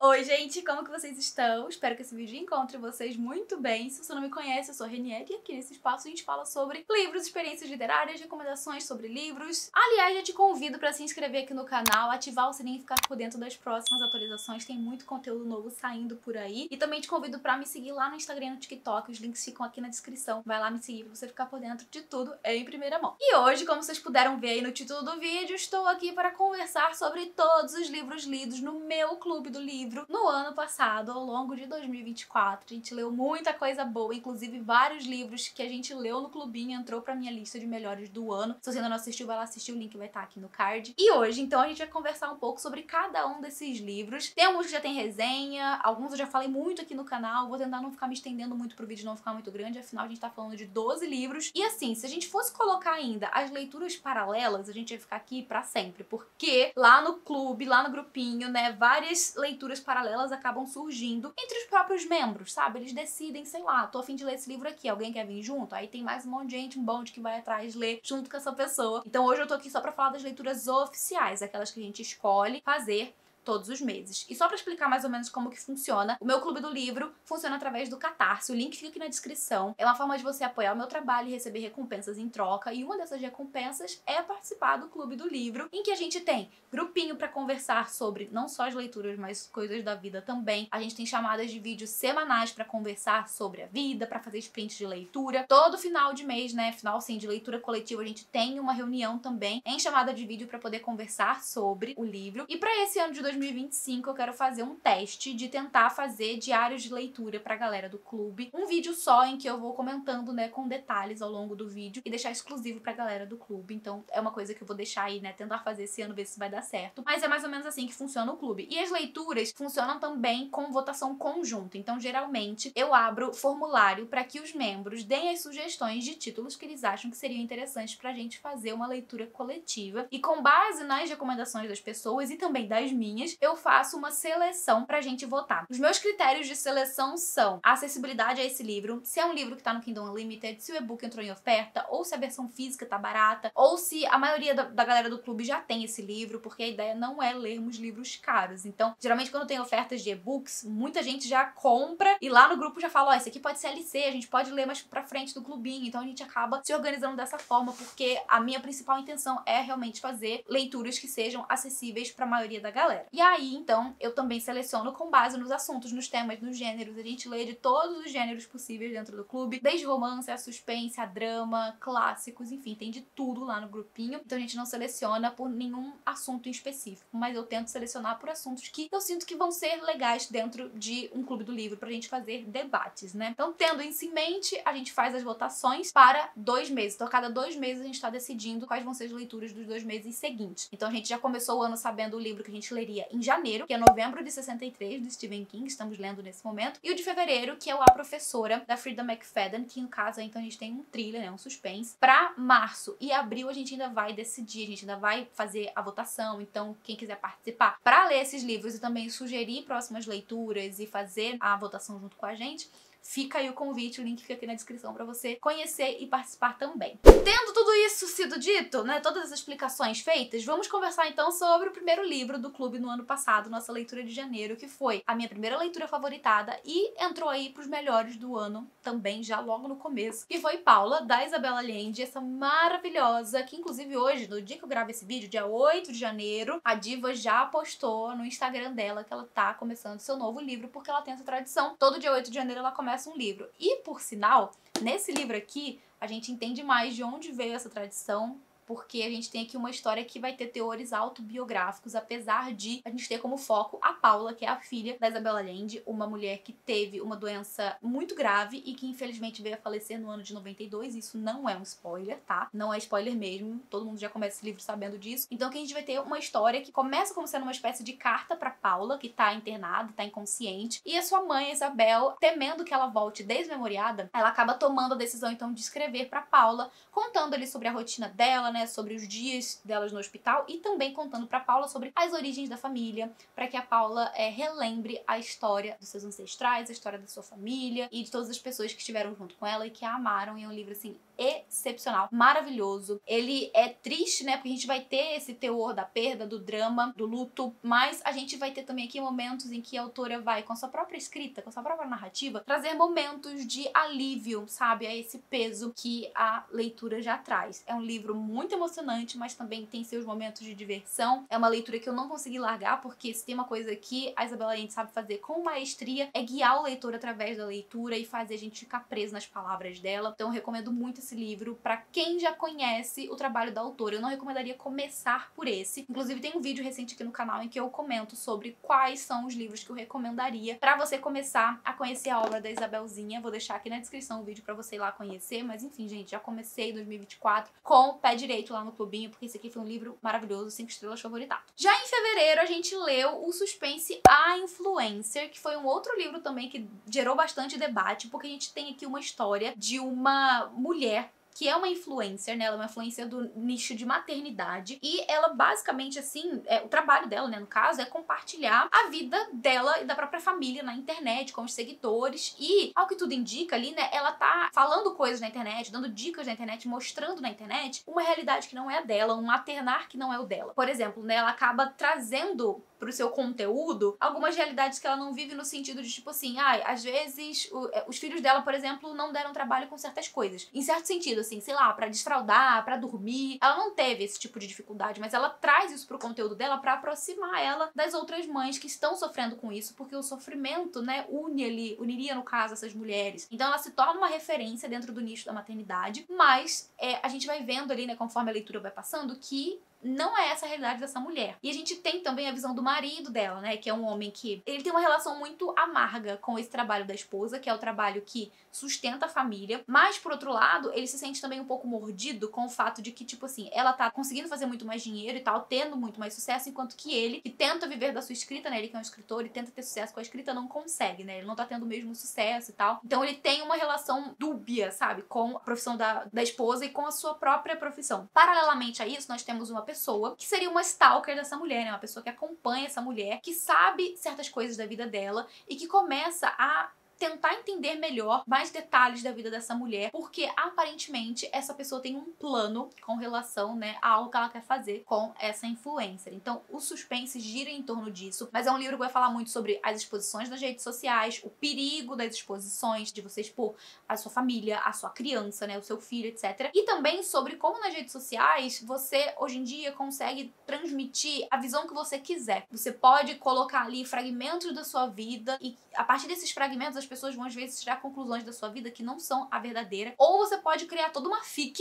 Oi, gente, como que vocês estão? Espero que esse vídeo encontre vocês muito bem. Se você não me conhece, eu sou a Renier e aqui nesse espaço a gente fala sobre livros, experiências literárias, recomendações sobre livros. Aliás, eu te convido para se inscrever aqui no canal, ativar o sininho e ficar por dentro das próximas atualizações. Tem muito conteúdo novo saindo por aí. E também te convido para me seguir lá no Instagram e no TikTok. Os links ficam aqui na descrição. Vai lá me seguir para você ficar por dentro de tudo em primeira mão. E hoje, como vocês puderam ver aí no título do vídeo, estou aqui para conversar sobre todos os livros lidos no meu clube do livro no ano passado, ao longo de 2024. A gente leu muita coisa boa, inclusive vários livros que a gente leu no clubinho entrou pra minha lista de melhores do ano. Se você ainda não assistiu, vai lá assistir, o link vai estar aqui no card. E hoje, então, a gente vai conversar um pouco sobre cada um desses livros. Tem alguns que já tem resenha, alguns eu já falei muito aqui no canal, vou tentar não ficar me estendendo muito pro vídeo não ficar muito grande, afinal a gente tá falando de 12 livros. E assim, se a gente fosse colocar ainda as leituras paralelas, a gente ia ficar aqui pra sempre, porque lá no clube, lá no grupinho, né, várias leituras paralelas acabam surgindo entre os próprios membros, sabe? Eles decidem, sei lá, tô a fim de ler esse livro aqui, alguém quer vir junto? Aí tem mais um monte de gente, um bonde que vai atrás ler junto com essa pessoa. Então hoje eu tô aqui só pra falar das leituras oficiais, aquelas que a gente escolhe fazer todos os meses. E só pra explicar mais ou menos como que funciona, o meu clube do livro funciona através do Catarse, o link fica aqui na descrição. É uma forma de você apoiar o meu trabalho e receber recompensas em troca, e uma dessas recompensas é participar do clube do livro, em que a gente tem grupinho pra conversar sobre não só as leituras, mas coisas da vida também. A gente tem chamadas de vídeo semanais pra conversar sobre a vida, pra fazer sprints de leitura. Todo final de mês, né, final sim, de leitura coletiva, a gente tem uma reunião também em chamada de vídeo pra poder conversar sobre o livro. E pra esse ano de 2025 eu quero fazer um teste de tentar fazer diários de leitura pra galera do clube. Um vídeo só em que eu vou comentando, né, com detalhes ao longo do vídeo e deixar exclusivo pra galera do clube. Então é uma coisa que eu vou deixar aí, né, tentar fazer esse ano, ver se vai dar certo. Mas é mais ou menos assim que funciona o clube. E as leituras funcionam também com votação conjunta. Então geralmente eu abro formulário pra que os membros deem as sugestões de títulos que eles acham que seriam interessantes pra gente fazer uma leitura coletiva. E com base nas recomendações das pessoas e também das minhas, eu faço uma seleção pra gente votar. Os meus critérios de seleção são a acessibilidade a esse livro, se é um livro que tá no Kindle Unlimited, se o e-book entrou em oferta, ou se a versão física tá barata, ou se a maioria da galera do clube já tem esse livro, porque a ideia não é lermos livros caros. Então, geralmente quando tem ofertas de e-books, muita gente já compra e lá no grupo já fala, ó, esse aqui pode ser LC, a gente pode ler mais pra frente do clubinho. Então a gente acaba se organizando dessa forma, porque a minha principal intenção é realmente fazer leituras que sejam acessíveis pra maioria da galera. E aí, então, eu também seleciono com base nos assuntos, nos temas, nos gêneros. A gente lê de todos os gêneros possíveis dentro do clube, desde romance, a suspense, a drama, clássicos, enfim, tem de tudo lá no grupinho. Então a gente não seleciona por nenhum assunto em específico, mas eu tento selecionar por assuntos que eu sinto que vão ser legais dentro de um clube do livro pra gente fazer debates, né? Então, tendo isso em mente, a gente faz as votações para 2 meses. Então, a cada 2 meses a gente tá decidindo quais vão ser as leituras dos 2 meses seguintes. Então, a gente já começou o ano sabendo o livro que a gente leria em janeiro, que é Novembro de 63, do Stephen King, estamos lendo nesse momento, e o de fevereiro, que é o A Professora, da Freida McFadden, que no caso, então, a gente tem um thriller, né, um suspense. Pra março e abril a gente ainda vai decidir, a gente ainda vai fazer a votação, então quem quiser participar pra ler esses livros e também sugerir próximas leituras e fazer a votação junto com a gente, fica aí o convite, o link fica aqui na descrição pra você conhecer e participar também. Tendo tudo isso sido dito, né, todas as explicações feitas, vamos conversar então sobre o primeiro livro do clube no ano passado, nossa leitura de janeiro, que foi a minha primeira leitura favoritada e entrou aí pros melhores do ano também, já logo no começo, que foi Paula, da Isabel Allende, essa maravilhosa, que inclusive hoje, no dia que eu gravo esse vídeo, dia 8 de janeiro, a diva já postou no Instagram dela que ela tá começando seu novo livro, porque ela tem essa tradição, todo dia 8 de janeiro ela começa um livro. E, por sinal, nesse livro aqui, a gente entende mais de onde veio essa tradição, porque a gente tem aqui uma história que vai ter teores autobiográficos, apesar de a gente ter como foco a Paula, que é a filha da Isabel Allende, uma mulher que teve uma doença muito grave e que infelizmente veio a falecer no ano de 92. Isso não é um spoiler, tá? Não é spoiler mesmo, todo mundo já começa esse livro sabendo disso. Então aqui a gente vai ter uma história que começa como sendo uma espécie de carta pra Paula, que tá internada, tá inconsciente, e a sua mãe, Isabel, temendo que ela volte desmemoriada, ela acaba tomando a decisão então de escrever pra Paula, contando ali sobre a rotina dela, né, sobre os dias delas no hospital e também contando pra Paula sobre as origens da família, pra que a Paula relembre a história dos seus ancestrais, a história da sua família e de todas as pessoas que estiveram junto com ela e que a amaram. E é um livro, assim, excepcional, maravilhoso. Ele é triste, né, porque a gente vai ter esse teor da perda, do drama, do luto, mas a gente vai ter também aqui momentos em que a autora vai, com a sua própria escrita, com a sua própria narrativa, trazer momentos de alívio, sabe, a esse peso que a leitura já traz. É um livro muito emocionante, mas também tem seus momentos de diversão. É uma leitura que eu não consegui largar, porque se tem uma coisa que a Isabel Allende sabe fazer com maestria, é guiar o leitor através da leitura e fazer a gente ficar preso nas palavras dela. Então eu recomendo muito esse livro pra quem já conhece o trabalho da autora. Eu não recomendaria começar por esse. Inclusive tem um vídeo recente aqui no canal em que eu comento sobre quais são os livros que eu recomendaria pra você começar a conhecer a obra da Isabelzinha. Vou deixar aqui na descrição o vídeo pra você ir lá conhecer, mas enfim, gente, já comecei em 2024 com o pé direito lá no clubinho, porque esse aqui foi um livro maravilhoso, 5 estrelas, favoritado. Já em fevereiro a gente leu o suspense A Influencer, que foi um outro livro também que gerou bastante debate, porque a gente tem aqui uma história de uma mulher que é uma influencer, né? Ela é uma influencer do nicho de maternidade e ela basicamente, assim, o trabalho dela, né, no caso, é compartilhar a vida dela e da própria família na internet, com os seguidores e, ao que tudo indica ali, né, ela tá falando coisas na internet, dando dicas na internet, mostrando na internet uma realidade que não é a dela, um maternar que não é o dela. Por exemplo, né, ela acaba trazendo pro seu conteúdo algumas realidades que ela não vive, no sentido de, tipo assim, às vezes os filhos dela, por exemplo, não deram trabalho com certas coisas. Em certo sentido, assim, sei lá, pra desfraldar, pra dormir. Ela não teve esse tipo de dificuldade, mas ela traz isso pro conteúdo dela pra aproximar ela das outras mães que estão sofrendo com isso, porque o sofrimento, né, uniria, no caso, essas mulheres. Então ela se torna uma referência dentro do nicho da maternidade, mas a gente vai vendo ali, né, conforme a leitura vai passando, que não é essa a realidade dessa mulher. E a gente tem também a visão do marido dela, né, que é um homem que ele tem uma relação muito amarga com esse trabalho da esposa, que é o trabalho que sustenta a família, mas por outro lado, ele se sente também um pouco mordido com o fato de que, tipo assim, ela tá conseguindo fazer muito mais dinheiro e tal, tendo muito mais sucesso, enquanto que ele, que tenta viver da sua escrita, né, ele que é um escritor e tenta ter sucesso com a escrita, não consegue, né, ele não tá tendo o mesmo sucesso e tal. Então ele tem uma relação dúbia, sabe, com a profissão da esposa e com a sua própria profissão. Paralelamente a isso, nós temos uma pessoa que seria uma stalker dessa mulher, né? Uma pessoa que acompanha essa mulher, que sabe certas coisas da vida dela e que começa a tentar entender melhor mais detalhes da vida dessa mulher, porque aparentemente essa pessoa tem um plano com relação, né, a algo que ela quer fazer com essa influencer. Então o suspense gira em torno disso, mas é um livro que vai falar muito sobre as exposições nas redes sociais, o perigo das exposições, de você expor a sua família, a sua criança, né, o seu filho, etc. E também sobre como nas redes sociais você hoje em dia consegue transmitir a visão que você quiser. Você pode colocar ali fragmentos da sua vida e a partir desses fragmentos as pessoas vão às vezes tirar conclusões da sua vida que não são a verdadeira, ou você pode criar toda uma fic,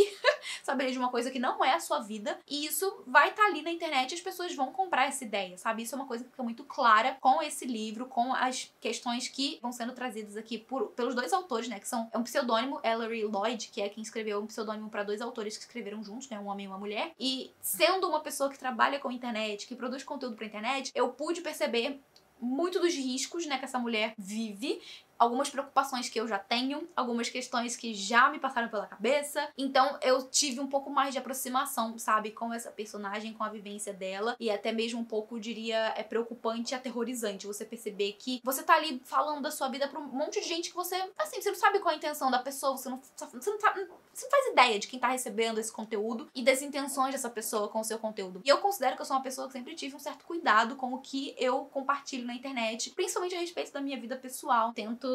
sabe, de uma coisa que não é a sua vida, e isso vai estar ali na internet e as pessoas vão comprar essa ideia, sabe? Isso é uma coisa que fica muito clara com esse livro, com as questões que vão sendo trazidas aqui pelos dois autores, né, que são um pseudônimo, Ellery Lloyd, que é quem escreveu um pseudônimo para dois autores que escreveram juntos, né, um homem e uma mulher, e sendo uma pessoa que trabalha com internet, que produz conteúdo pra internet, eu pude perceber muito dos riscos, né, que essa mulher vive, algumas preocupações que eu já tenho, algumas questões que já me passaram pela cabeça. Então eu tive um pouco mais de aproximação, sabe, com essa personagem, com a vivência dela, e até mesmo um pouco, diria, é preocupante e aterrorizante você perceber que você tá ali falando da sua vida pra um monte de gente que você, assim, você não sabe qual é a intenção da pessoa, você não faz ideia de quem tá recebendo esse conteúdo e das intenções dessa pessoa com o seu conteúdo. E eu considero que eu sou uma pessoa que sempre tive um certo cuidado com o que eu compartilho na internet, principalmente a respeito da minha vida pessoal. Tento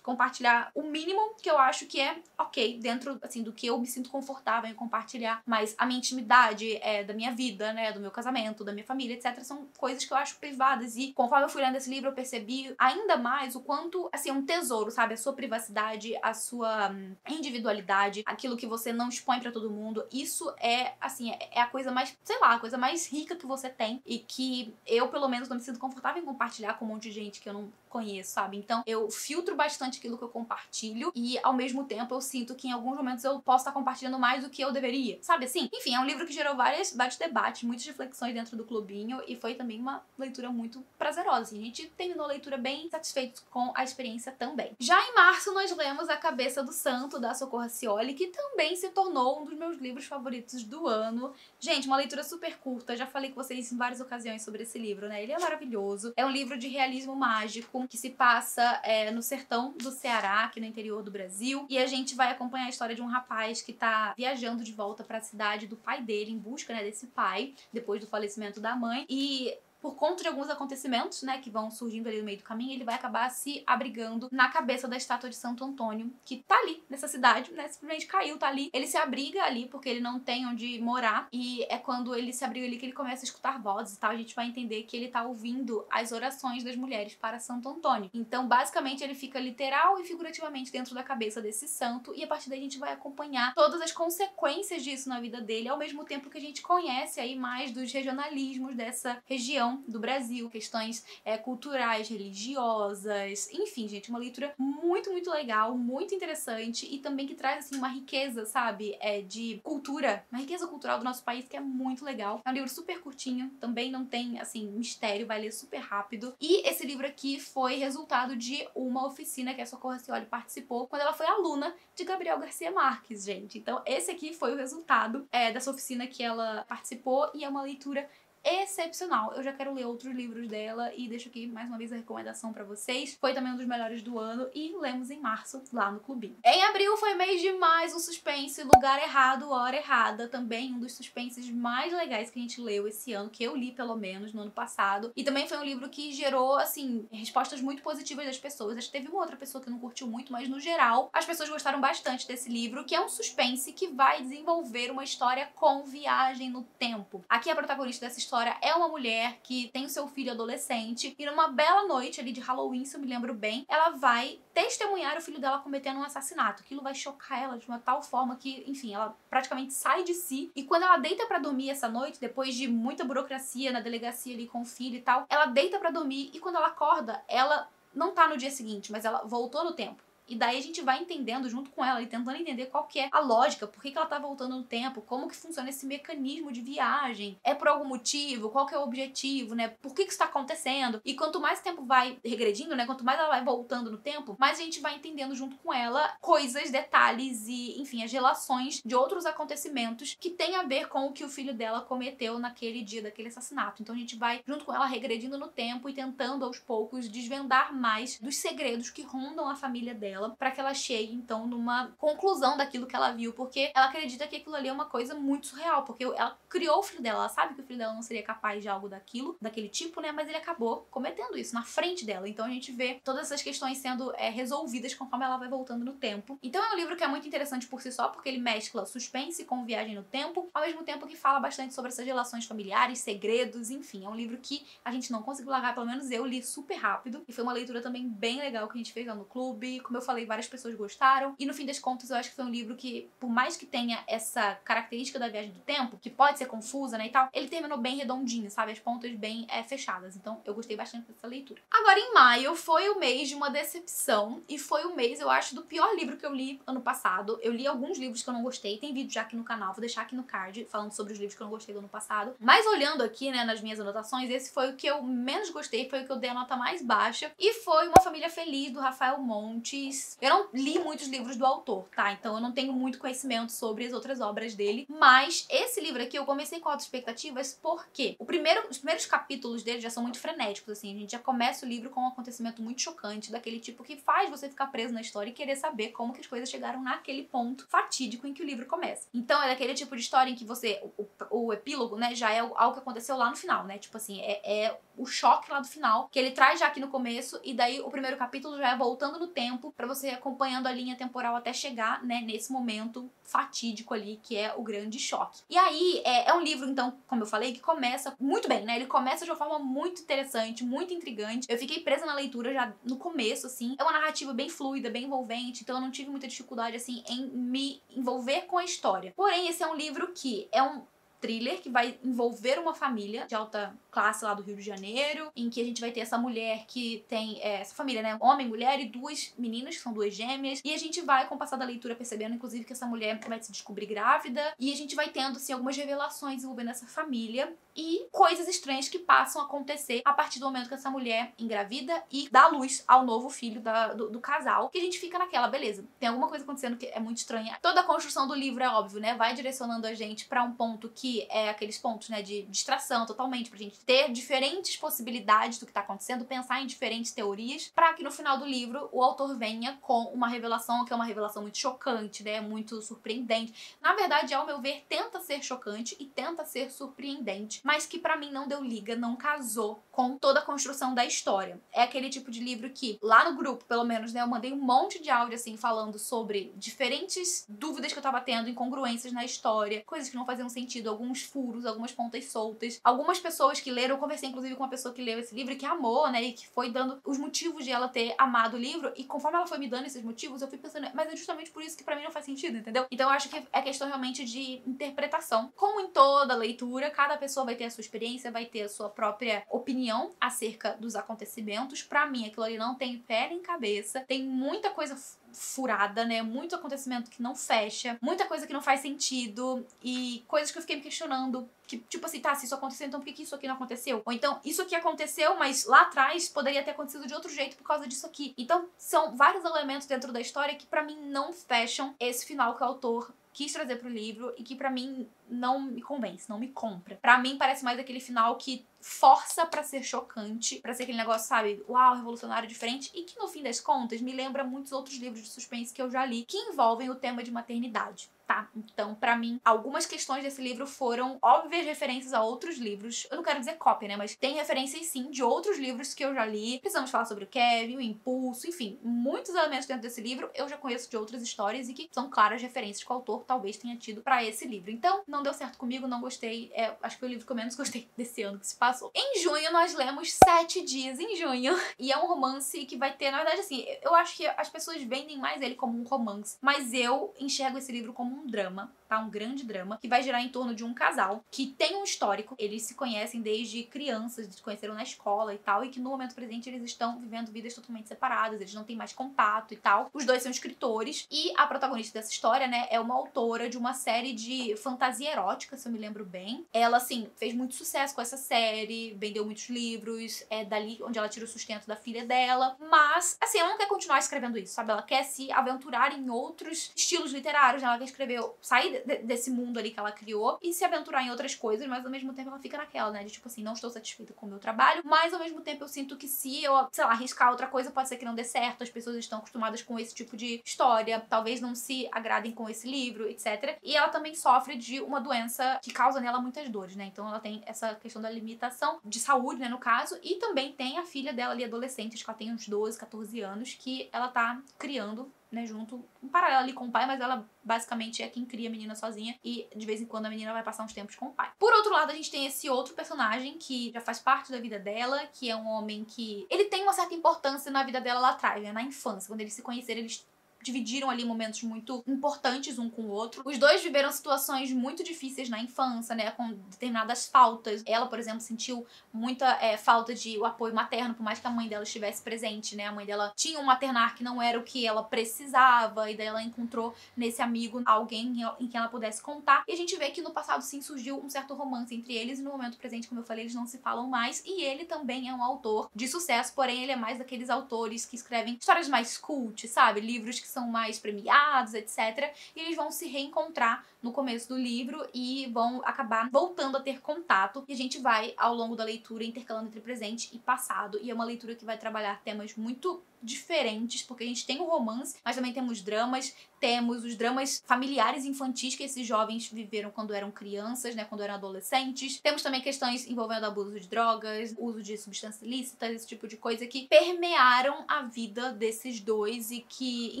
compartilhar o mínimo que eu acho que é ok, dentro, assim, do que eu me sinto confortável em compartilhar, mas a minha intimidade da minha vida, né, do meu casamento, da minha família, etc, são coisas que eu acho privadas, e conforme eu fui lendo esse livro eu percebi ainda mais o quanto, assim, é um tesouro, sabe, a sua privacidade, a sua individualidade, aquilo que você não expõe pra todo mundo, isso é, assim, é a coisa mais, sei lá, a coisa mais rica que você tem, e que eu, pelo menos, não me sinto confortável em compartilhar com um monte de gente que eu não conheço, sabe? Então eu filtro bastante aquilo que eu compartilho e, ao mesmo tempo, eu sinto que em alguns momentos eu posso estar compartilhando mais do que eu deveria, sabe assim? Enfim, é um livro que gerou vários debates, muitas reflexões dentro do clubinho, e foi também uma leitura muito prazerosa, assim. A gente terminou a leitura bem satisfeitos com a experiência também. Já em março nós lemos A Cabeça do Santo, da Socorro Racioli, que também se tornou um dos meus livros favoritos do ano. Gente, uma leitura super curta, já falei com vocês em várias ocasiões sobre esse livro, né? Ele é maravilhoso, é um livro de realismo mágico que se passa no sertão do Ceará, aqui no interior do Brasil, e a gente vai acompanhar a história de um rapaz que tá viajando de volta pra cidade do pai dele, em busca, né, desse pai, depois do falecimento da mãe, e por conta de alguns acontecimentos, né, que vão surgindo ali no meio do caminho, ele vai acabar se abrigando na cabeça da estátua de Santo Antônio, que tá ali, nessa cidade, né, simplesmente caiu, tá ali. Ele se abriga ali porque ele não tem onde morar, e é quando ele se abriga ali que ele começa a escutar vozes e tal. A gente vai entender que ele tá ouvindo as orações das mulheres para Santo Antônio. Então, basicamente, ele fica literal e figurativamente dentro da cabeça desse santo, e a partir daí a gente vai acompanhar todas as consequências disso na vida dele, ao mesmo tempo que a gente conhece aí mais dos regionalismos dessa região do Brasil, questões culturais, religiosas, enfim, gente, uma leitura muito, muito legal, muito interessante, e também que traz, assim, uma riqueza, sabe, de cultura, uma riqueza cultural do nosso país que é muito legal. É um livro super curtinho, também não tem, assim, mistério, vai ler super rápido, e esse livro aqui foi resultado de uma oficina que a Socorro Racioli participou quando ela foi aluna de Gabriel Garcia Marques, gente. Então esse aqui foi o resultado dessa oficina que ela participou, e é uma leitura excepcional. Eu já quero ler outros livros dela e deixo aqui mais uma vez a recomendação pra vocês. Foi também um dos melhores do ano e lemos em março lá no clubinho. Em abril foi mês de mais um suspense, Lugar Errado, Hora Errada, também um dos suspenses mais legais que a gente leu esse ano, que eu li pelo menos no ano passado, e também foi um livro que gerou, assim, respostas muito positivas das pessoas. Acho que teve uma outra pessoa que não curtiu muito, mas no geral as pessoas gostaram bastante desse livro, que é um suspense que vai desenvolver uma história com viagem no tempo. Aqui a protagonista dessa história é uma mulher que tem o seu filho adolescente, e numa bela noite ali de Halloween, se eu me lembro bem, ela vai testemunhar o filho dela cometendo um assassinato. Aquilo vai chocar ela de uma tal forma que, enfim, ela praticamente sai de si, e quando ela deita pra dormir essa noite, depois de muita burocracia na delegacia ali com o filho e tal, ela deita pra dormir, e quando ela acorda, ela não tá no dia seguinte, mas ela voltou no tempo. E daí a gente vai entendendo junto com ela e tentando entender qual que é a lógica, por que ela tá voltando no tempo, como que funciona esse mecanismo de viagem, é por algum motivo, qual que é o objetivo, né, por que isso tá acontecendo. E quanto mais o tempo vai regredindo, né, quanto mais ela vai voltando no tempo, mais a gente vai entendendo junto com ela coisas, detalhes e, enfim, as relações de outros acontecimentos que tem a ver com o que o filho dela cometeu naquele dia daquele assassinato. Então a gente vai junto com ela regredindo no tempo e tentando aos poucos desvendar mais dos segredos que rondam a família dela, para que ela chegue então numa conclusão daquilo que ela viu, porque ela acredita que aquilo ali é uma coisa muito surreal, porque ela criou o filho dela, ela sabe que o filho dela não seria capaz de algo daquele tipo, né, mas ele acabou cometendo isso na frente dela. Então a gente vê todas essas questões sendo resolvidas conforme ela vai voltando no tempo. Então é um livro que é muito interessante por si só, porque ele mescla suspense com viagem no tempo, ao mesmo tempo que fala bastante sobre essas relações familiares, segredos, enfim, é um livro que a gente não conseguiu largar, pelo menos eu li super rápido, e foi uma leitura também bem legal que a gente fez lá no clube. Como eu falei, várias pessoas gostaram, e no fim das contas eu acho que foi um livro que, por mais que tenha essa característica da viagem do tempo, que pode ser confusa, né, e tal, ele terminou bem redondinho, sabe, as pontas bem fechadas, então eu gostei bastante dessa leitura. Agora em maio foi o mês de uma decepção, e foi o mês, eu acho, do pior livro que eu li ano passado. Eu li alguns livros que eu não gostei, tem vídeo já aqui no canal, vou deixar aqui no card falando sobre os livros que eu não gostei do ano passado, mas olhando aqui, né, nas minhas anotações, esse foi o que eu menos gostei, foi o que eu dei a nota mais baixa, e foi Uma Família Feliz, do Rafael Montes. Eu não li muitos livros do autor, tá? Então eu não tenho muito conhecimento sobre as outras obras dele, mas esse livro aqui eu comecei com altas expectativas porque os primeiros capítulos dele já são muito frenéticos, assim, a gente já começa o livro com um acontecimento muito chocante, daquele tipo que faz você ficar preso na história e querer saber como que as coisas chegaram naquele ponto fatídico em que o livro começa. Então é daquele tipo de história em que você, o epílogo, né, já é algo que aconteceu lá no final, né? Tipo assim, é o choque lá do final, que ele traz já aqui no começo, e daí o primeiro capítulo já é voltando no tempo, pra você acompanhando a linha temporal até chegar, né, nesse momento fatídico ali, que é o grande choque. E aí, é um livro, então, como eu falei, que começa muito bem, né? Ele começa de uma forma muito interessante, muito intrigante. Eu fiquei presa na leitura já no começo, assim. É uma narrativa bem fluida, bem envolvente, então eu não tive muita dificuldade, assim, em me envolver com a história. Porém, esse é um livro que é um thriller que vai envolver uma família de alta classe lá do Rio de Janeiro, em que a gente vai ter essa mulher que tem essa família, né? Homem, mulher e duas meninas, que são duas gêmeas, e a gente vai, com o passar da leitura, percebendo, inclusive, que essa mulher vai se descobrir grávida, e a gente vai tendo, assim, algumas revelações envolvendo essa família e coisas estranhas que passam a acontecer a partir do momento que essa mulher engravida e dá luz ao novo filho do casal, que a gente fica naquela, beleza, tem alguma coisa acontecendo que é muito estranha. Toda a construção do livro é óbvio, né? Vai direcionando a gente pra um ponto que que é aqueles pontos, né, de distração totalmente, pra gente ter diferentes possibilidades do que tá acontecendo, pensar em diferentes teorias, pra que no final do livro o autor venha com uma revelação que é uma revelação muito chocante, né, muito surpreendente. Na verdade, ao meu ver, tenta ser chocante e tenta ser surpreendente, mas que pra mim não deu liga, não casou com toda a construção da história. É aquele tipo de livro que, lá no grupo, pelo menos, né, eu mandei um monte de áudio, assim, falando sobre diferentes dúvidas que eu tava tendo, incongruências na história, coisas que não faziam sentido, alguns furos, algumas pontas soltas. Algumas pessoas que leram, eu conversei inclusive com uma pessoa que leu esse livro e que amou, né, e que foi dando os motivos de ela ter amado o livro, e conforme ela foi me dando esses motivos, eu fui pensando, mas é justamente por isso que pra mim não faz sentido, entendeu? Então eu acho que é questão realmente de interpretação. Como em toda leitura, cada pessoa vai ter a sua experiência, vai ter a sua própria opinião acerca dos acontecimentos. Pra mim, aquilo ali não tem pé nem cabeça, tem muita coisa furada, né? Muito acontecimento que não fecha, muita coisa que não faz sentido e coisas que eu fiquei me questionando. Que, tipo assim, tá, se isso aconteceu, então por que isso aqui não aconteceu? Ou então, isso aqui aconteceu, mas lá atrás poderia ter acontecido de outro jeito por causa disso aqui. Então, são vários elementos dentro da história que pra mim não fecham esse final que o autor quis trazer pro livro e que pra mim não me convence, não me compra. Pra mim parece mais aquele final que força pra ser chocante, pra ser aquele negócio, sabe, uau, revolucionário, diferente, e que no fim das contas me lembra muitos outros livros de suspense que eu já li que envolvem o tema de maternidade. Tá? Então, pra mim, algumas questões desse livro foram óbvias referências a outros livros. Eu não quero dizer cópia, né? Mas tem referências, sim, de outros livros que eu já li. Precisamos falar sobre o Kevin, o Impulso, enfim. Muitos elementos dentro desse livro eu já conheço de outras histórias e que são claras referências que o autor talvez tenha tido pra esse livro. Então, não deu certo comigo, não gostei. Acho que foi o livro que eu menos gostei desse ano que se passou. Em junho, nós lemos 7 Dias em Junho. E é um romance que vai ter, na verdade, assim, eu acho que as pessoas vendem mais ele como um romance. Mas eu enxergo esse livro como um drama, tá? Um grande drama, que vai girar em torno de um casal que tem um histórico. Eles se conhecem desde crianças, se conheceram na escola e tal, e que no momento presente eles estão vivendo vidas totalmente separadas, eles não têm mais contato e tal. Os dois são escritores, e a protagonista dessa história, né, é uma autora de uma série de fantasia erótica, se eu me lembro bem. Ela, assim, fez muito sucesso com essa série, vendeu muitos livros, é dali onde ela tira o sustento da filha dela, mas, assim, ela não quer continuar escrevendo isso, sabe? Ela quer se aventurar em outros estilos literários, né? Ela quer escrever, sair desse mundo ali que ela criou e se aventurar em outras coisas, mas ao mesmo tempo ela fica naquela, né? De tipo assim, não estou satisfeita com o meu trabalho, mas ao mesmo tempo eu sinto que se eu, sei lá, arriscar outra coisa, pode ser que não dê certo, as pessoas estão acostumadas com esse tipo de história, talvez não se agradem com esse livro, etc. E ela também sofre de uma doença que causa nela muitas dores, né? Então ela tem essa questão da limitação de saúde, né, no caso, e também tem a filha dela ali, adolescente, acho que ela tem uns 12, 14 anos, que ela tá criando, né, junto, um paralelo ali com o pai, mas ela basicamente é quem cria a menina sozinha e de vez em quando a menina vai passar uns tempos com o pai. Por outro lado, a gente tem esse outro personagem que já faz parte da vida dela, que é um homem que ele tem uma certa importância na vida dela lá atrás, né, na infância, quando eles se conheceram, eles dividiram ali momentos muito importantes um com o outro. Os dois viveram situações muito difíceis na infância, né, com determinadas faltas. Ela, por exemplo, sentiu muita falta de o apoio materno, por mais que a mãe dela estivesse presente, né, a mãe dela tinha um maternar que não era o que ela precisava, e daí ela encontrou nesse amigo alguém em quem ela pudesse contar. E a gente vê que no passado, sim, surgiu um certo romance entre eles, e no momento presente, como eu falei, eles não se falam mais, e ele também é um autor de sucesso, porém ele é mais daqueles autores que escrevem histórias mais cult, sabe? Livros que são mais premiados, etc. E eles vão se reencontrar no começo do livro e vão acabar voltando a ter contato. E a gente vai, ao longo da leitura, intercalando entre presente e passado. E é uma leitura que vai trabalhar temas muito diferentes, porque a gente tem o romance, mas também temos dramas, temos os dramas familiares e infantis que esses jovens viveram quando eram crianças, né, quando eram adolescentes. Temos também questões envolvendo abuso de drogas, uso de substâncias ilícitas, esse tipo de coisa que permearam a vida desses dois e que,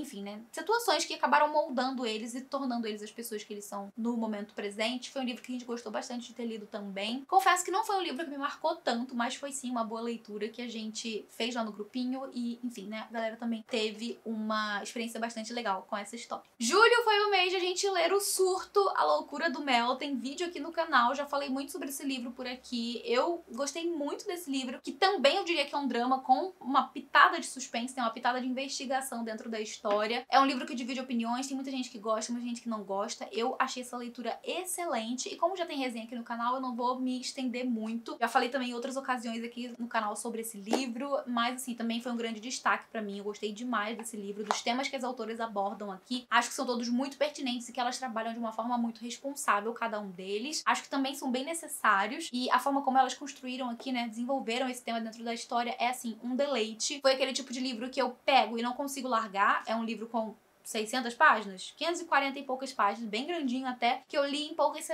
enfim, né, situações que acabaram moldando eles e tornando eles as pessoas que eles são no momento presente. Foi um livro que a gente gostou bastante de ter lido também. Confesso que não foi um livro que me marcou tanto, mas foi sim uma boa leitura que a gente fez lá no grupinho e, enfim, né, a galera também teve uma experiência bastante legal com essa história. Julho foi o mês de a gente ler O Surto, A Loucura do Mel. Tem vídeo aqui no canal, já falei muito sobre esse livro por aqui. Eu gostei muito desse livro, que também eu diria que é um drama com uma pitada de suspense, tem uma pitada de investigação dentro da história. É um livro que divide opiniões, tem muita gente que gosta, muita gente que não gosta. Eu achei essa leitura excelente e como já tem resenha aqui no canal, eu não vou me estender muito. Já falei também em outras ocasiões aqui no canal sobre esse livro, mas assim, também foi um grande destaque pra mim. Eu gostei demais desse livro, dos temas que as autoras abordam aqui. li. Acho que são todos muito pertinentes e que elas trabalham de uma forma muito responsável, cada um deles. Acho que também são bem necessários e a forma como elas construíram aqui, né, desenvolveram esse tema dentro da história é, assim, um deleite. Foi aquele tipo de livro que eu pego e não consigo largar. É um livro com 600 páginas, 540 e poucas páginas, bem grandinho até, que eu li em poucas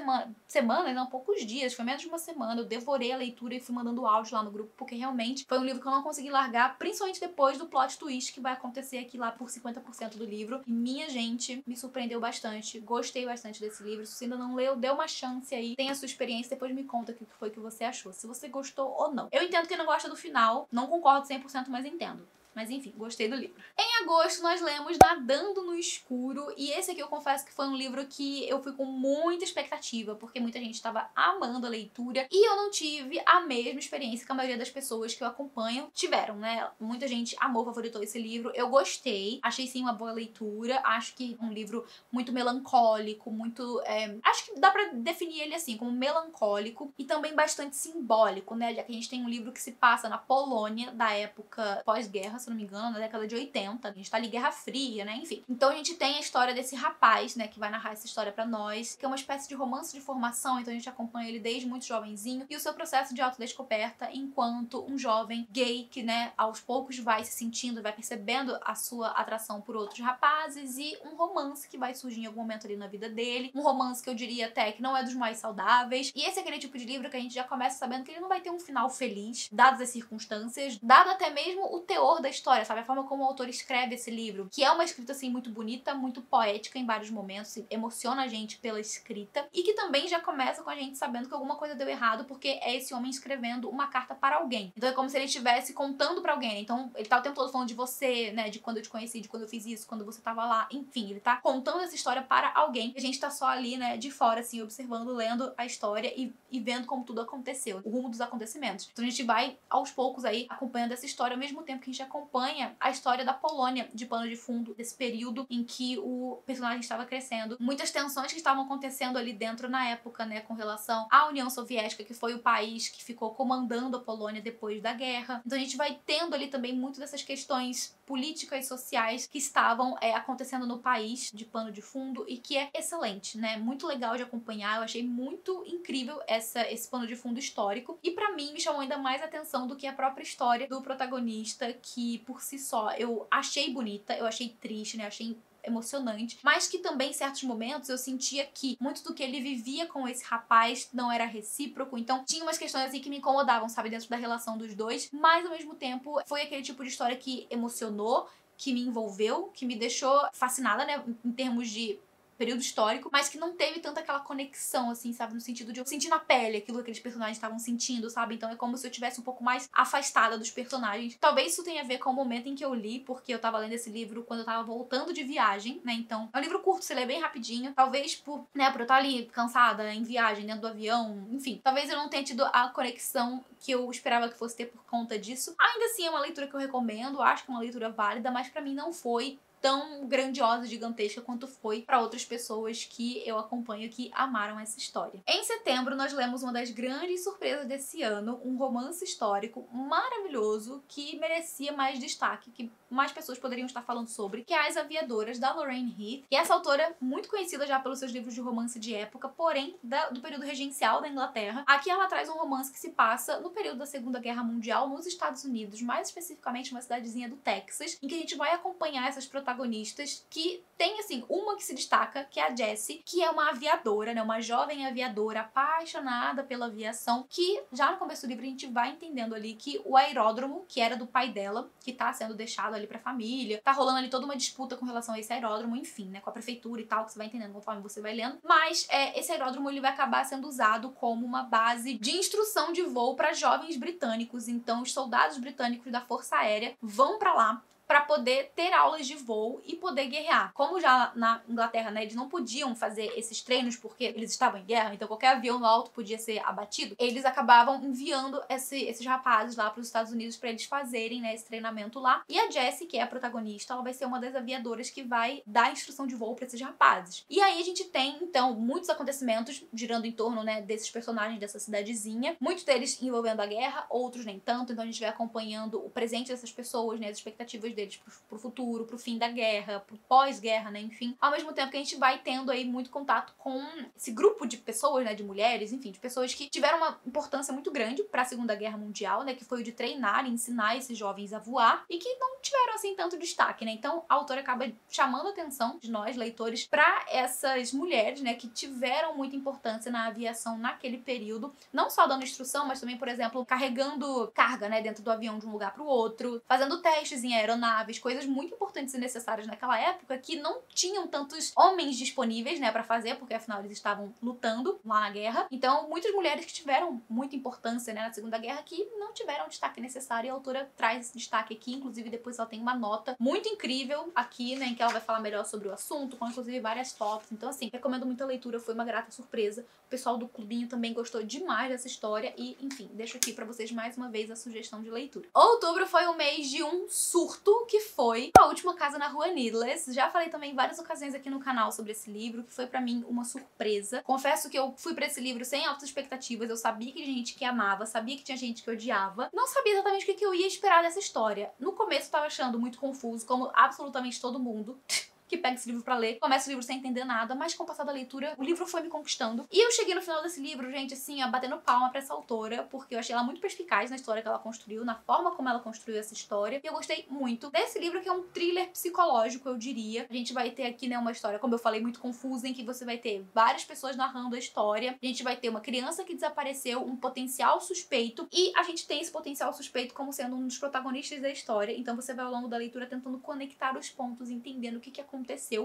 semanas, não, poucos dias, foi menos de uma semana. Eu devorei a leitura e fui mandando áudio lá no grupo, porque realmente foi um livro que eu não consegui largar, principalmente depois do plot twist que vai acontecer aqui lá por 50% do livro. E minha gente, me surpreendeu bastante, gostei bastante desse livro. Se você ainda não leu, dê uma chance aí, tenha a sua experiência, depois me conta o que foi que você achou, se você gostou ou não. Eu entendo que não gosta do final, não concordo 100%, mas entendo. Mas enfim, gostei do livro. Em agosto nós lemos Nadando no Escuro, e esse aqui eu confesso que foi um livro que eu fui com muita expectativa, porque muita gente estava amando a leitura, e eu não tive a mesma experiência que a maioria das pessoas que eu acompanho tiveram, né? Muita gente amou, favoritou esse livro, eu gostei, achei sim uma boa leitura, acho que é um livro muito melancólico, muito... acho que dá pra definir ele assim, como melancólico, e também bastante simbólico, né? Já que a gente tem um livro que se passa na Polônia, da época pós-guerra, se não me engano, na década de 80. A gente tá ali Guerra Fria, né? Enfim. Então a gente tem a história desse rapaz, né, que vai narrar essa história pra nós, que é uma espécie de romance de formação, então a gente acompanha ele desde muito jovenzinho e o seu processo de autodescoberta enquanto um jovem gay que, né, aos poucos vai se sentindo, vai percebendo a sua atração por outros rapazes, e um romance que vai surgir em algum momento ali na vida dele, um romance que eu diria até que não é dos mais saudáveis, e esse é aquele tipo de livro que a gente já começa sabendo que ele não vai ter um final feliz, dadas as circunstâncias, dado até mesmo o teor da história, sabe? A forma como o autor escreve esse livro, que é uma escrita, assim, muito bonita, muito poética em vários momentos, emociona a gente pela escrita, e que também já começa com a gente sabendo que alguma coisa deu errado, porque é esse homem escrevendo uma carta para alguém. Então é como se ele estivesse contando pra alguém, né? Então ele tá o tempo todo falando de você, né? De quando eu te conheci, de quando eu fiz isso, quando você tava lá, enfim, ele tá contando essa história para alguém, e a gente tá só ali, né, de fora, assim, observando, lendo a história e vendo como tudo aconteceu, o rumo dos acontecimentos. Então a gente vai, aos poucos aí, acompanhando essa história, ao mesmo tempo que a gente acompanha a história da Polônia de pano de fundo, desse período em que o personagem estava crescendo. Muitas tensões que estavam acontecendo ali dentro na época, né, com relação à União Soviética, que foi o país que ficou comandando a Polônia depois da guerra. Então a gente vai tendo ali também muito dessas questões políticas e sociais que estavam acontecendo no país de pano de fundo, e que é excelente, né? Muito legal de acompanhar, eu achei muito incrível esse pano de fundo histórico, e pra mim me chamou ainda mais atenção do que a própria história do protagonista, que por si só eu achei bonita, eu achei triste, né? Achei emocionante, mas que também em certos momentos eu sentia que muito do que ele vivia com esse rapaz não era recíproco, então tinha umas questões assim que me incomodavam, sabe, dentro da relação dos dois, mas ao mesmo tempo foi aquele tipo de história que emocionou, que me envolveu, que me deixou fascinada, né, em termos de período histórico, mas que não teve tanta aquela conexão, assim, sabe? No sentido de eu sentir na pele aquilo que aqueles personagens estavam sentindo, sabe? Então é como se eu tivesse um pouco mais afastada dos personagens. Talvez isso tenha a ver com o momento em que eu li, porque eu tava lendo esse livro quando eu tava voltando de viagem, né? Então é um livro curto, você lê bem rapidinho. Talvez por eu estar ali cansada, em viagem, dentro do avião, enfim. Talvez eu não tenha tido a conexão que eu esperava que fosse ter por conta disso. Ainda assim, é uma leitura que eu recomendo, acho que é uma leitura válida, mas pra mim não foi tão grandiosa e gigantesca quanto foi para outras pessoas que eu acompanho que amaram essa história. Em setembro, nós lemos uma das grandes surpresas desse ano, um romance histórico maravilhoso que merecia mais destaque, que mais pessoas poderiam estar falando sobre, que é As Aviadoras, da Lorraine Heath, que é essa autora muito conhecida já pelos seus livros de romance de época, porém do período regencial da Inglaterra. Aqui ela traz um romance que se passa no período da Segunda Guerra Mundial nos Estados Unidos, mais especificamente uma cidadezinha do Texas, em que a gente vai acompanhar essas protagonistas, que tem, assim, uma que se destaca, que é a Jessie, que é uma aviadora, né, uma jovem aviadora apaixonada pela aviação, que já no começo do livro a gente vai entendendo ali que o aeródromo, que era do pai dela, que tá sendo deixado ali pra família, tá rolando ali toda uma disputa com relação a esse aeródromo, enfim, né, com a prefeitura e tal, que você vai entendendo conforme você vai lendo, mas esse aeródromo ele vai acabar sendo usado como uma base de instrução de voo para jovens britânicos. Então os soldados britânicos da Força Aérea vão pra lá para poder ter aulas de voo e poder guerrear. Como já na Inglaterra, né, eles não podiam fazer esses treinos porque eles estavam em guerra, então qualquer avião no alto podia ser abatido, eles acabavam enviando esses rapazes lá para os Estados Unidos para eles fazerem, né, esse treinamento lá. E a Jessie, que é a protagonista, ela vai ser uma das aviadoras que vai dar instrução de voo para esses rapazes. E aí a gente tem, então, muitos acontecimentos girando em torno, né, desses personagens dessa cidadezinha, muitos deles envolvendo a guerra, outros nem tanto, então a gente vai acompanhando o presente dessas pessoas, né, as expectativas deles pro futuro, pro fim da guerra, pro pós-guerra, né, enfim. Ao mesmo tempo que a gente vai tendo aí muito contato com esse grupo de pessoas, né, de mulheres, enfim, de pessoas que tiveram uma importância muito grande pra Segunda Guerra Mundial, né, que foi o de treinar e ensinar esses jovens a voar e que não tiveram, assim, tanto destaque, né. Então, a autora acaba chamando a atenção de nós, leitores, pra essas mulheres, né, que tiveram muita importância na aviação naquele período, não só dando instrução, mas também, por exemplo, carregando carga, né, dentro do avião de um lugar pro outro, fazendo testes em aeronaves, coisas muito importantes e necessárias naquela época que não tinham tantos homens disponíveis, né, pra fazer, porque afinal eles estavam lutando lá na guerra. Então, muitas mulheres que tiveram muita importância, né, na Segunda Guerra que não tiveram o destaque necessário, e a autora traz esse destaque aqui, inclusive depois ela tem uma nota muito incrível aqui, né, em que ela vai falar melhor sobre o assunto, com inclusive várias fotos. Então, assim, recomendo muito a leitura, foi uma grata surpresa. O pessoal do clubinho também gostou demais dessa história e, enfim, deixo aqui pra vocês mais uma vez a sugestão de leitura. Outubro foi o mês de um surto, que foi A Última Casa na Rua Needless. Já falei também em várias ocasiões aqui no canal sobre esse livro, que foi pra mim uma surpresa. Confesso que eu fui pra esse livro sem altas expectativas, eu sabia que tinha gente que amava, sabia que tinha gente que odiava. Não sabia exatamente o que eu ia esperar dessa história. No começo eu tava achando muito confuso, como absolutamente todo mundo que pega esse livro pra ler, começa o livro sem entender nada, mas com o passar da leitura, o livro foi me conquistando. E eu cheguei no final desse livro, gente, assim, ó, batendo palma pra essa autora, porque eu achei ela muito perspicaz na história que ela construiu, na forma como ela construiu essa história, e eu gostei muito desse livro, que é um thriller psicológico, eu diria. A gente vai ter aqui, né, uma história, como eu falei, muito confusa, em que você vai ter várias pessoas narrando a história, a gente vai ter uma criança que desapareceu, um potencial suspeito, e a gente tem esse potencial suspeito como sendo um dos protagonistas da história, então você vai ao longo da leitura tentando conectar os pontos, entendendo o que aconteceu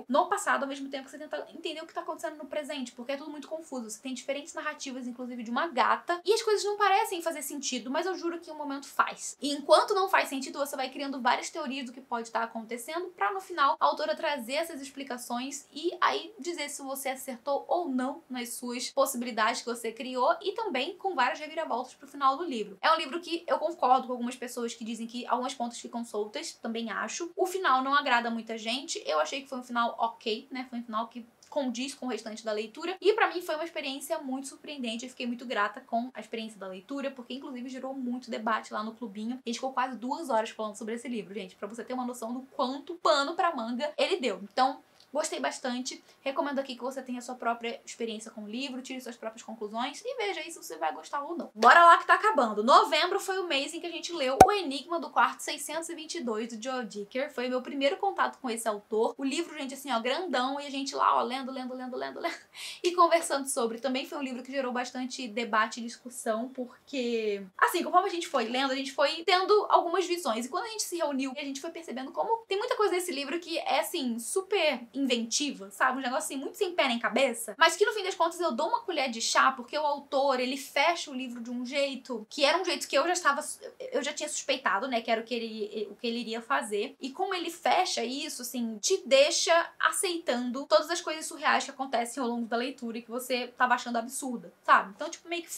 no passado, ao mesmo tempo que você tenta entender o que tá acontecendo no presente, porque é tudo muito confuso. Você tem diferentes narrativas, inclusive de uma gata, e as coisas não parecem fazer sentido, mas eu juro que em um momento faz. E enquanto não faz sentido, você vai criando várias teorias do que pode estar acontecendo, pra no final a autora trazer essas explicações e aí dizer se você acertou ou não nas suas possibilidades que você criou, e também com várias reviravoltas pro final do livro. É um livro que eu concordo com algumas pessoas que dizem que algumas pontas ficam soltas, também acho. O final não agrada muita gente, eu achei que foi um final ok, né? Foi um final que condiz com o restante da leitura, e pra mim foi uma experiência muito surpreendente. Eu fiquei muito grata com a experiência da leitura, porque inclusive gerou muito debate lá no clubinho. A gente ficou quase 2 horas falando sobre esse livro, gente, pra você ter uma noção do quanto pano pra manga ele deu. Então, gostei bastante. Recomendo aqui que você tenha sua própria experiência com o livro, tire suas próprias conclusões e veja aí se você vai gostar ou não. Bora lá que tá acabando. Novembro foi o mês em que a gente leu O Enigma do Quarto 622, do Joe Dicker. Foi o meu primeiro contato com esse autor. O livro, gente, assim, ó, grandão, e a gente lá, ó, lendo e conversando sobre. Também foi um livro que gerou bastante debate e discussão, porque, assim, conforme a gente foi lendo, a gente foi tendo algumas visões. E quando a gente se reuniu, a gente foi percebendo como tem muita coisa nesse livro que é, assim, super inventiva, sabe? Um negócio assim, muito sem pé nem cabeça, mas que no fim das contas eu dou uma colher de chá, porque o autor, ele fecha o livro de um jeito que era um jeito que eu já tinha suspeitado, né, que era o que ele iria fazer, e como ele fecha isso, assim, te deixa aceitando todas as coisas surreais que acontecem ao longo da leitura e que você tava achando absurda, sabe? Então, tipo, meio que,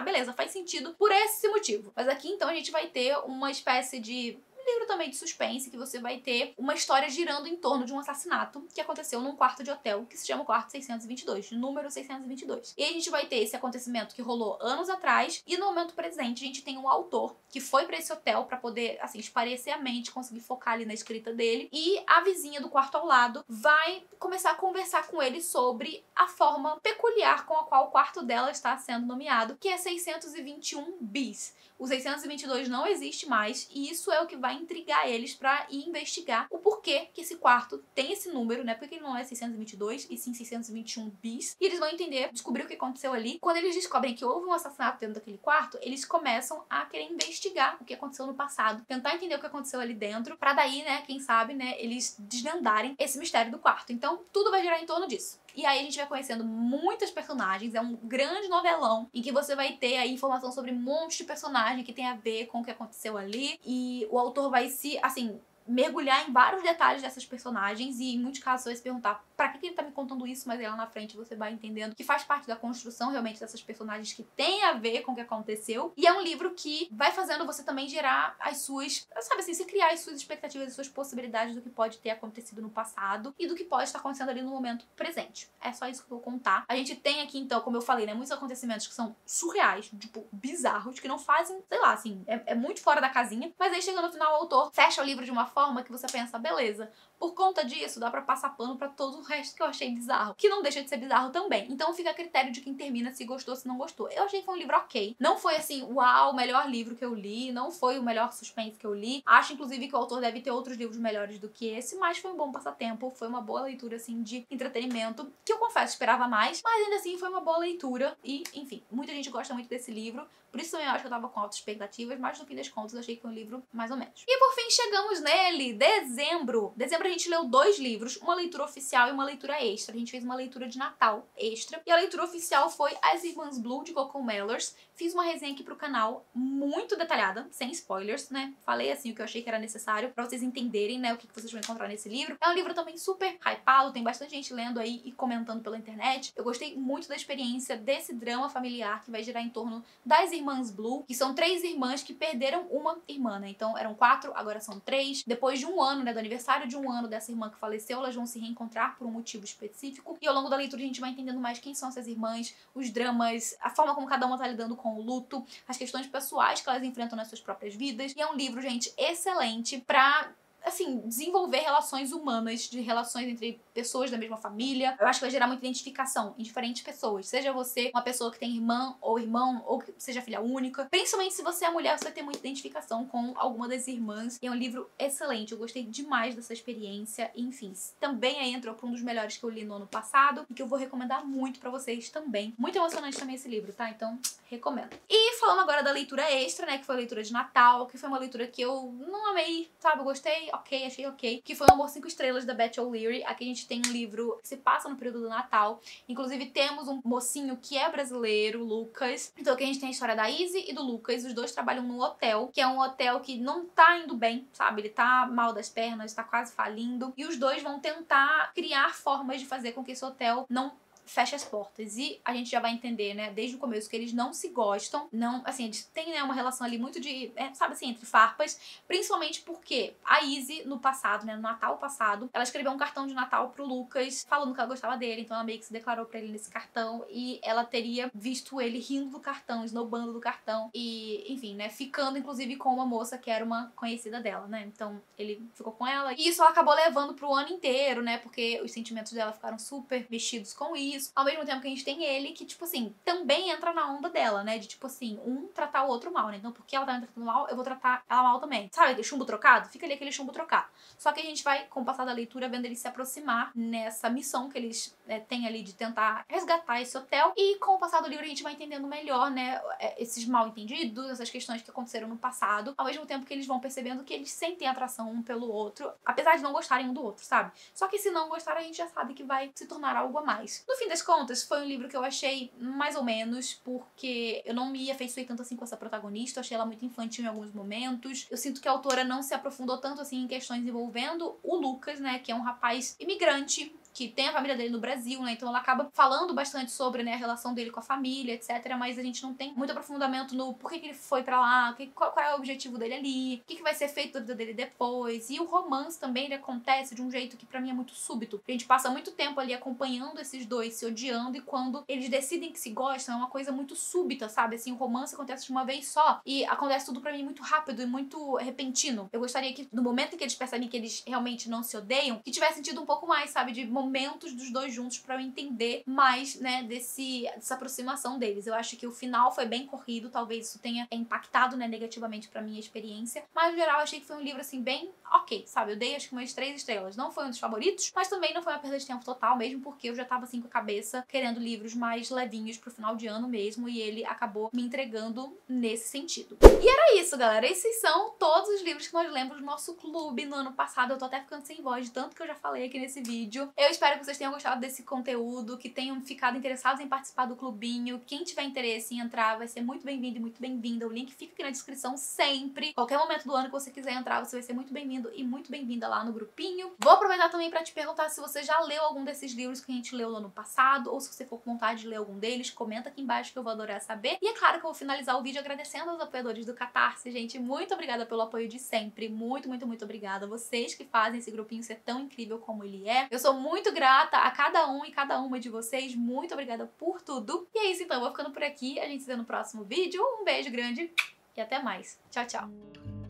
beleza, faz sentido por esse motivo. Mas aqui, então, a gente vai ter uma espécie de livro também de suspense, que você vai ter uma história girando em torno de um assassinato que aconteceu num quarto de hotel que se chama Quarto 622, número 622. E a gente vai ter esse acontecimento que rolou anos atrás, e no momento presente a gente tem um autor que foi pra esse hotel pra poder, assim, esparecer a mente, conseguir focar ali na escrita dele, e a vizinha do quarto ao lado vai começar a conversar com ele sobre a forma peculiar com a qual o quarto dela está sendo nomeado, que é 621 bis. O 622 não existe mais, e isso é o que vai intrigar eles pra ir investigar o porquê que esse quarto tem esse número, né? Porque ele não é 622, e sim 621 bis. E eles vão entender, descobrir o que aconteceu ali. Quando eles descobrem que houve um assassinato dentro daquele quarto, eles começam a querer investigar o que aconteceu no passado, tentar entender o que aconteceu ali dentro, pra daí, né, quem sabe, né, eles desvendarem esse mistério do quarto. Então, tudo vai girar em torno disso. E aí a gente vai conhecendo muitas personagens, é um grande novelão em que você vai ter aí informação sobre um monte de personagem que tem a ver com o que aconteceu ali, e o autor vai se, assim, mergulhar em vários detalhes dessas personagens, e em muitos casos você vai se perguntar pra que ele tá me contando isso, mas aí lá na frente você vai entendendo que faz parte da construção realmente dessas personagens que tem a ver com o que aconteceu. E é um livro que vai fazendo você também gerar as suas, sabe assim, se criar as suas expectativas, as suas possibilidades do que pode ter acontecido no passado e do que pode estar acontecendo ali no momento presente. É só isso que eu vou contar. A gente tem aqui, então, como eu falei, né, muitos acontecimentos que são surreais, tipo, bizarros, que não fazem, sei lá, assim, é muito fora da casinha, mas aí chegando no final o autor fecha o livro de uma forma que você pensa, beleza, por conta disso dá pra passar pano pra todo o resto que eu achei bizarro, que não deixa de ser bizarro também. Então fica a critério de quem termina se gostou, se não gostou. Eu achei que foi um livro ok. Não foi assim, uau, o melhor livro que eu li, não foi o melhor suspense que eu li. Acho, inclusive, que o autor deve ter outros livros melhores do que esse, mas foi um bom passatempo, foi uma boa leitura, assim, de entretenimento, que eu confesso, esperava mais, mas ainda assim foi uma boa leitura e, enfim, muita gente gosta muito desse livro, por isso também eu acho que eu tava com altas expectativas, mas no fim das contas eu achei que foi um livro mais ou menos. E por fim chegamos nele, dezembro. Dezembro a gente leu 2 livros, uma leitura oficial e uma leitura extra. A gente fez uma leitura de Natal extra, e a leitura oficial foi As Irmãs Blue, de Coco Mellors. Fiz uma resenha aqui pro canal muito detalhada, sem spoilers, né? Falei assim o que eu achei que era necessário pra vocês entenderem, né, o que vocês vão encontrar nesse livro. É um livro também super hypado, tem bastante gente lendo aí e comentando pela internet. Eu gostei muito da experiência desse drama familiar que vai girar em torno das Irmãs Blue, que são 3 irmãs que perderam uma irmã, né? Então eram 4, agora são 3. Depois de um ano, né, do aniversário de um ano dessa irmã que faleceu, elas vão se reencontrar por um motivo específico. E ao longo da leitura a gente vai entendendo mais quem são essas irmãs, os dramas, a forma como cada uma tá lidando com o luto, as questões pessoais que elas enfrentam nas suas próprias vidas. E é um livro, gente, excelente pra, assim, desenvolver relações humanas, de relações entre pessoas da mesma família. Eu acho que vai gerar muita identificação em diferentes pessoas. Seja você uma pessoa que tem irmã ou irmão, ou que seja filha única. Principalmente se você é mulher, você vai ter muita identificação com alguma das irmãs. E é um livro excelente. Eu gostei demais dessa experiência. Enfim, também aí entrou pra um dos melhores que eu li no ano passado e que eu vou recomendar muito pra vocês também. Muito emocionante também esse livro, tá? Então, recomendo. E falando agora da leitura extra, né, que foi a leitura de Natal, que foi uma leitura que eu não amei, sabe? Eu gostei, ok, achei ok. Que foi o Amor 5 Estrelas, da Beth O'Leary. Aqui a gente tem um livro que se passa no período do Natal. Inclusive temos um mocinho que é brasileiro, Lucas. Então aqui a gente tem a história da Izzy e do Lucas. Os dois trabalham num hotel, que é um hotel que não tá indo bem, sabe? Ele tá mal das pernas, tá quase falindo. E os dois vão tentar criar formas de fazer com que esse hotel não fecha as portas. E a gente já vai entender, né, desde o começo que eles não se gostam, não, assim, eles têm, né, uma relação ali muito de, sabe assim, entre farpas, principalmente porque a Izzy, no passado, né, no Natal passado, ela escreveu um cartão de Natal pro Lucas, falando que ela gostava dele, então ela meio que se declarou pra ele nesse cartão, e ela teria visto ele rindo do cartão, esnobando do cartão, e, enfim, né, ficando, inclusive, com uma moça que era uma conhecida dela, né, então ele ficou com ela, e isso ela acabou levando pro ano inteiro, né, porque os sentimentos dela ficaram super mexidos com isso. Ao mesmo tempo que a gente tem ele que, tipo assim, também entra na onda dela, né? De, tipo assim, um tratar o outro mal, né? Então, porque ela tá me tratando mal, eu vou tratar ela mal também. Sabe aquele chumbo trocado? Fica ali aquele chumbo trocado. Só que a gente vai, com o passar da leitura, vendo eles se aproximar nessa missão que eles têm ali de tentar resgatar esse hotel. E com o passar do livro a gente vai entendendo melhor, né? Esses mal entendidos, essas questões que aconteceram no passado. Ao mesmo tempo que eles vão percebendo que eles sentem atração um pelo outro, apesar de não gostarem um do outro, sabe? Só que se não gostar, a gente já sabe que vai se tornar algo a mais. No fim das contas, foi um livro que eu achei mais ou menos, porque eu não me afeiçoei tanto assim com essa protagonista, eu achei ela muito infantil em alguns momentos. Eu sinto que a autora não se aprofundou tanto assim em questões envolvendo o Lucas, né, que é um rapaz imigrante, que tem a família dele no Brasil, né, então ela acaba falando bastante sobre, né, a relação dele com a família, etc, mas a gente não tem muito aprofundamento no porquê que ele foi pra lá, qual é o objetivo dele ali, o que vai ser feito da vida dele depois, e o romance também, ele acontece de um jeito que pra mim é muito súbito. A gente passa muito tempo ali acompanhando esses dois se odiando, e quando eles decidem que se gostam, é uma coisa muito súbita, sabe, assim, o romance acontece de uma vez só, e acontece tudo pra mim muito rápido e muito repentino. Eu gostaria que, no momento em que eles percebem que eles realmente não se odeiam, que tivesse sentido um pouco mais, sabe, de momentos dos dois juntos pra eu entender mais, né, dessa aproximação deles. Eu acho que o final foi bem corrido, talvez isso tenha impactado, né, negativamente pra minha experiência, mas no geral eu achei que foi um livro, assim, bem ok, sabe, eu dei acho que umas 3 estrelas. Não foi um dos favoritos, mas também não foi uma perda de tempo total, mesmo porque eu já tava, assim, com a cabeça querendo livros mais levinhos pro final de ano mesmo, e ele acabou me entregando nesse sentido. E era isso, galera, esses são todos os livros que nós lemos do nosso clube no ano passado. Eu tô até ficando sem voz de tanto que eu já falei aqui nesse vídeo. Eu espero que vocês tenham gostado desse conteúdo, que tenham ficado interessados em participar do clubinho. Quem tiver interesse em entrar vai ser muito bem-vindo e muito bem-vinda. O link fica aqui na descrição sempre. Qualquer momento do ano que você quiser entrar, você vai ser muito bem-vindo e muito bem-vinda lá no grupinho. Vou aproveitar também pra te perguntar se você já leu algum desses livros que a gente leu no ano passado, ou se você for com vontade de ler algum deles, comenta aqui embaixo que eu vou adorar saber. E é claro que eu vou finalizar o vídeo agradecendo aos apoiadores do Catarse, gente. Muito obrigada pelo apoio de sempre. Muito, muito, muito obrigada a vocês que fazem esse grupinho ser tão incrível como ele é. Eu sou muito grata a cada um e cada uma de vocês. Muito obrigada por tudo. E é isso então, eu vou ficando por aqui. A gente se vê no próximo vídeo. Um beijo grande e até mais. Tchau, tchau.